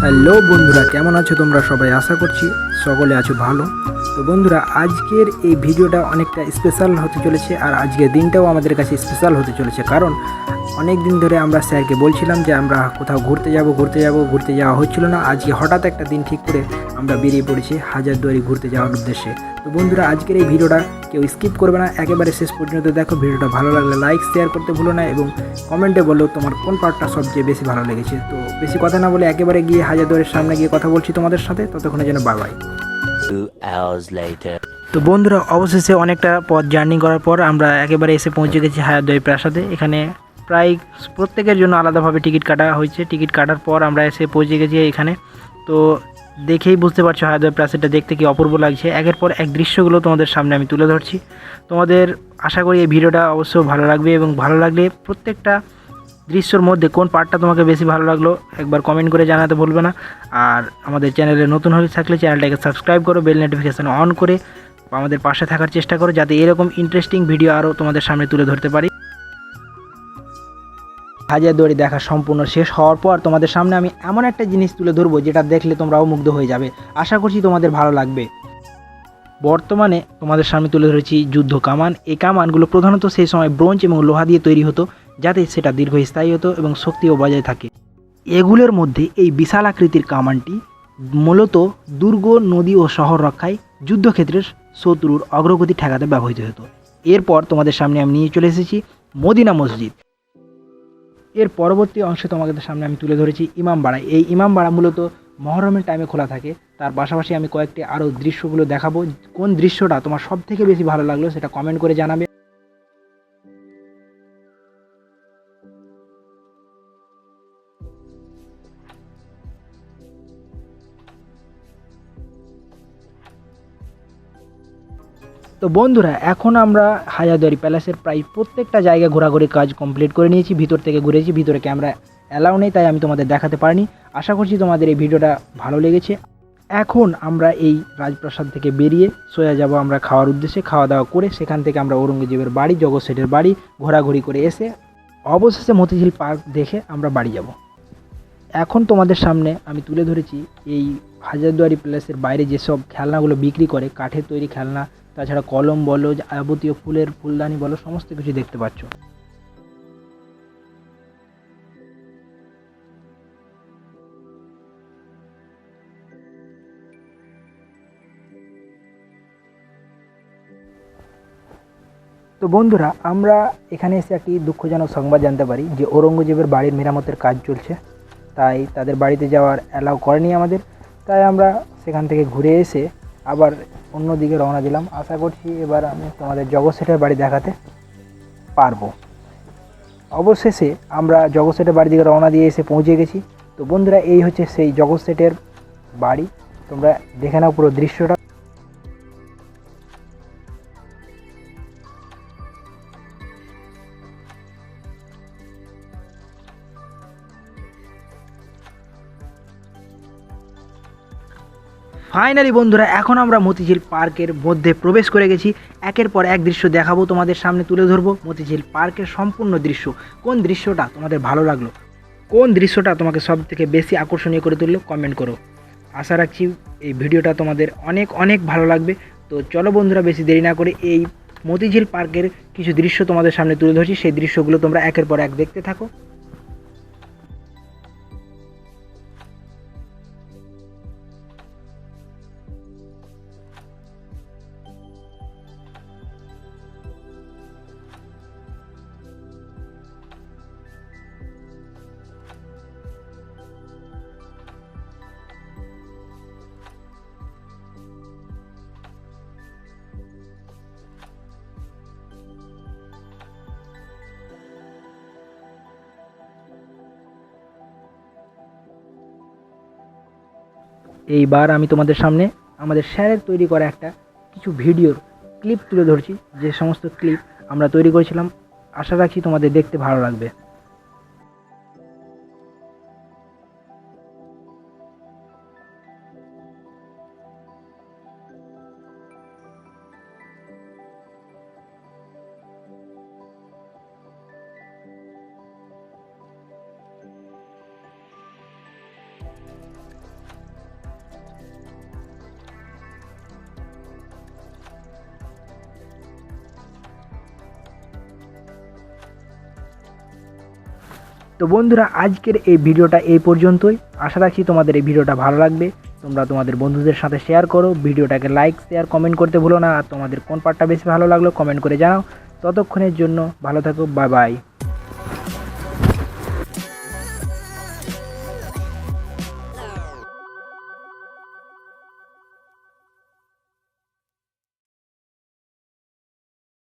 Hello বন্ধুরা, কেমন আছো তোমরা সবাই? আশা করছি সকলে আছো ভালো। তো বন্ধুরা, আজকের এই ভিডিওটা অনেকটা স্পেশাল হতে চলেছে, আর আজকের দিনটাও আমাদের কাছে স্পেশাল হতে চলেছে। কারণ অনেক দিন ধরে আমরা স্যারকে বলছিলাম যে আমরা কোথাও ঘুরতে যাওয়া হচ্ছিল না। আজকে হঠাৎ একটা দিন ঠিক করে আমরা বেরিয়ে পড়েছি হাজারদুয়ারি ঘুরতে যাওয়ার উদ্দেশ্যে। তো বন্ধুরা, আজকের এই ভিডিওটা কেউ স্কিপ করবে না, একেবারে শেষ পর্যন্ত দেখো। ভিডিওটা ভালো লাগলে লাইক শেয়ার করতে ভুলো না, এবং কমেন্টে বলো তোমার কোন পার্টটা সবচেয়ে বেশি ভালো লেগেছে। তো বেশি কথা না বলে একেবারে গিয়ে হাজারদুয়ারির সামনে গিয়ে কথা বলছি তোমাদের সাথে। ততক্ষণে যেন বাই বাই। 2 hours later. তো বন্ধুরা, অবশেষে অনেকটা পথ জার্নি করার পর আমরা একেবারে এসে পৌঁছে গেছি হাজারদুয়ারি প্রাসাদে। এখানে প্রায় প্রত্যেকের জন্য আলাদাভাবে টিকিট কাটা হয়েছে। টিকিট কাটার পর আমরা এসে পৌঁছে গেছি এখানে। তো দেখেই বুঝতে পারছো হাজারদুয়ারি প্রাসাদটা দেখতে কি অপূর্ব লাগছে। একের পর এক দৃশ্যগুলো তোমাদের সামনে আমি তুলে ধরছি। তোমাদের আশা করি এই ভিডিওটা অবশ্যই ভালো লাগবে, এবং ভালো লাগলে প্রত্যেকটা দৃশ্যর মধ্যে কোন পার্টটা তোমাকে বেশি ভালো লাগলো একবার কমেন্ট করে জানাতে ভুলবে না। আর আমাদের চ্যানেলে নতুন হয়ে থাকলে চ্যানেলটাকে সাবস্ক্রাইব করো, বেল নোটিফিকেশান অন করে আমাদের পাশে থাকার চেষ্টা করো, যাতে এরকম ইন্টারেস্টিং ভিডিও আরও তোমাদের সামনে তুলে ধরতে পারি। হাজারদুয়ারি দেখা সম্পূর্ণ শেষ হওয়ার পর তোমাদের সামনে আমি এমন একটা জিনিস তুলে ধরবো যেটা দেখলে তোমরাও মুগ্ধ হয়ে যাবে। আশা করছি তোমাদের ভালো লাগবে। বর্তমানে তোমাদের সামনে তুলে ধরেছি যুদ্ধ কামান। এই কামানগুলো প্রধানত সেই সময় ব্রোঞ্জ এবং লোহা দিয়ে তৈরি হতো, যাতে সেটা দীর্ঘস্থায়ী হতো এবং শক্তিও বজায় থাকে। এগুলোর মধ্যে এই বিশাল আকৃতির কামানটি মূলত দুর্গ, নদী ও শহর রক্ষায় যুদ্ধক্ষেত্রের শত্রুর অগ্রগতি ঠেকাতে ব্যবহৃত হতো। এরপর তোমাদের সামনে আমি নিয়ে চলে এসেছি মদিনা মসজিদ। এর পরবর্তী অংশে তোমাদের সামনে আমি তুলে ধরেছি ইমামবাড়া। এই ইমামবাড়া মূলত মহরমের টাইমে খোলা থাকে। তার পাশাপাশি আমি কয়েকটি আরও দৃশ্যগুলো দেখাবো। কোন দৃশ্যটা তোমার সব থেকে বেশি ভালো লাগলো সেটা কমেন্ট করে জানাবে। তো বন্ধুরা, এখন আমরা হাজারদুয়ারি প্যালেসের প্রায় প্রত্যেকটা জায়গায় ঘোরাঘুরির কাজ কমপ্লিট করে নিয়েছি। ভিতর থেকে ঘুরেছি, ভিতরে ক্যামেরা অ্যালাউ নেই, তাই আমি তোমাদের দেখাতে পারিনি। আশা করছি তোমাদের এই ভিডিওটা ভালো লেগেছে। এখন আমরা এই রাজপ্রাসাদ থেকে বেরিয়ে সোজা যাব আমরা খাওয়ার উদ্দেশ্যে। খাওয়া দাওয়া করে সেখান থেকে আমরা ঔরঙ্গজেবের বাড়ি, জগৎ সেঠের বাড়ি ঘোরাঘুরি করে এসে অবশেষে মতিঝিল পার্ক দেখে আমরা বাড়ি যাব। এখন তোমাদের সামনে আমি তুলে ধরেছি এই হাজারদুয়ারি প্যালেসের বাইরে যেসব খেলনাগুলো বিক্রি করে, কাঠের তৈরি খেলনা, তাছাড়া কলম বলো, যাবতীয় ফুলের ফুলদানি বলো, সমস্ত কিছু দেখতে পাচ্ছ। তো বন্ধুরা, আমরা এখানে এসে একটি দুঃখজনক সংবাদ জানতে পারি যে ঔরঙ্গজেবের বাড়ির মেরামতের কাজ চলছে, তাই তাদের বাড়িতে যাওয়ার অ্যালাউ করেনি আমাদের। তাই আমরা সেখান থেকে ঘুরে এসে আবার অন্যদিকে রওনা দিলাম। আশা করছি এবার আমি তোমাদের জগৎ সেঠের বাড়ি দেখাতে পারবো। অবশেষে আমরা জগৎ সেঠের বাড়ির দিকে রওনা দিয়ে এসে পৌঁছে গেছি। তো বন্ধুরা, এই হচ্ছে সেই জগৎ সেঠের বাড়ি। তোমরা দেখে নাও পুরো দৃশ্যটা। ফাইনালি বন্ধুরা, এখন আমরা মতিঝিল পার্কের মধ্যে প্রবেশ করে গেছি। একের পর এক দৃশ্য দেখাবো, তোমাদের সামনে তুলে ধরবো মতিঝিল পার্কের সম্পূর্ণ দৃশ্য। কোন দৃশ্যটা তোমাদের ভালো লাগলো, কোন দৃশ্যটা তোমাকে সব থেকে বেশি আকর্ষণীয় করে তুললো, কমেন্ট করো। আশা রাখছি এই ভিডিওটা তোমাদের অনেক অনেক ভালো লাগবে। তো চলো বন্ধুরা, বেশি দেরি না করে এই মতিঝিল পার্কের কিছু দৃশ্য তোমাদের সামনে তুলে ধরছি। সেই দৃশ্যগুলো তোমরা একের পর এক দেখতে থাকো। এইবার আমি তোমাদের সামনে আমাদের স্যারের তৈরি করা একটা কিছু ভিডিওর ক্লিপ তুলে ধরছি, যে সমস্ত ক্লিপ আমরা তৈরি করেছিলাম। আশা রাখছি তোমাদের দেখতে ভালো লাগবে। তো বন্ধুরা, আজকের এই ভিডিওটা এই পর্যন্তই। আশা রাখছি তোমাদের এই ভিডিওটা ভালো লাগবে। তোমরা তোমাদের বন্ধুদের সাথে শেয়ার করো, ভিডিওটাকে লাইক শেয়ার কমেন্ট করতে ভুলো না। আর তোমাদের কোন পার্টটা বেশি ভালো লাগলো কমেন্ট করে জানাও। ততক্ষণের জন্য ভালো থাকো, বাই বাই।